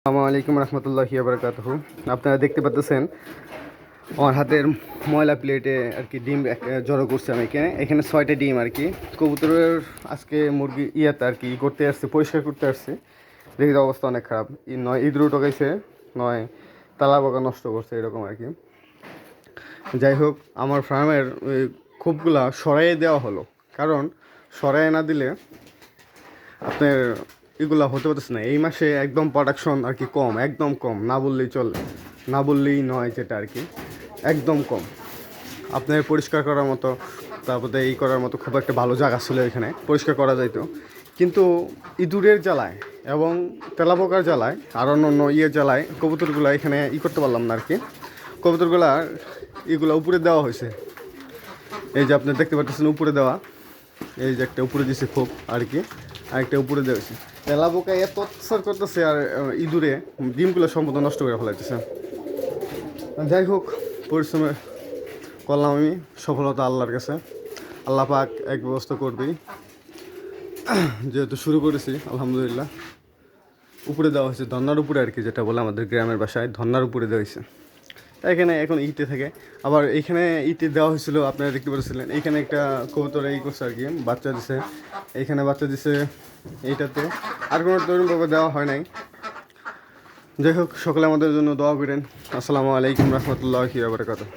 আসসালামু আলাইকুম রহমতুল্লাহি বারাকাতুহু। আপনারা দেখতে পাচ্ছেন আমার হাতের ময়লা প্লেটে আর কি ডিম জড়ো করছে আমি এখানে 6টা ডিম আর কি কবুতরের আজকে মুরগি ইয়াতে আর কি করতে আসছে, পরিষ্কার করতে আসছে। দেখি অবস্থা অনেক খারাপ, নয় ইঁদুর টোকাইছে, নয় তালা বাগা নষ্ট করছে, এরকম আর কি। যাই হোক, আমার ফার্মের ওই খোপগুলা সরাইয়ে দেওয়া হলো, কারণ সরাইয়ে না দিলে আপনার এগুলো হতে পারতেছে না। এই মাসে একদম প্রোডাকশন আর কি কম, একদম কম, না বললেই চলে, না বললেই নয়, যেটা আর কি একদম কম। আপনার পরিষ্কার করার মতো, তারপরে এই করার মতো খুব একটা ভালো জায়গা ছিল, এখানে পরিষ্কার করা যাইতো, কিন্তু ইঁদুরের জ্বালায় এবং তেলাপোকার জ্বালায় আর অন্য জ্বালায় কবুতরগুলো এখানে করতে পারলাম না আর কি। কবুতরগুলা এগুলো উপরে দেওয়া হয়েছে, এই যে আপনি দেখতে পাচ্ছেন উপরে দেওয়া, এই যে একটা উপরে দিয়েছে খুব আর কি, আরেকটা উপরে দেওয়া হয়েছে। তেলাপোকা এত অত্যাচার করতেছে আর ইঁদুরে ডিমগুলো সম্পূর্ণ নষ্ট করে ফেলাইতেছে। যাই হোক, পরিশ্রমে করলাম আমি, সফলতা আল্লাহর কাছে, আল্লাহ পাক এক ব্যবস্থা করবেই। যেহেতু শুরু করেছি আলহামদুলিল্লাহ। উপরে দেওয়া হয়েছে ধন্নার উপরে আর কি, যেটা বলে আমাদের গ্রামের বাসায় ধন্নার উপরে দেওয়া হয়েছে। এখানে এখন ইটে থাকে, আবার এইখানে ইটে দেওয়া হয়েছিল, আপনারা দেখতে পাচ্ছিলেন এইখানে একটা কবুতর করছে আর কি, বাচ্চা দিছে, এইখানে বাচ্চা দিছে এইটাতে, আর কোনো তরুণভাবে দেওয়া হয় নাই। যাই হোক, সকলে আমাদের জন্য দোয়া করেন। আসসালামু আলাইকুম রহমতুল্লাহি ওয়া বারাকাতুহু।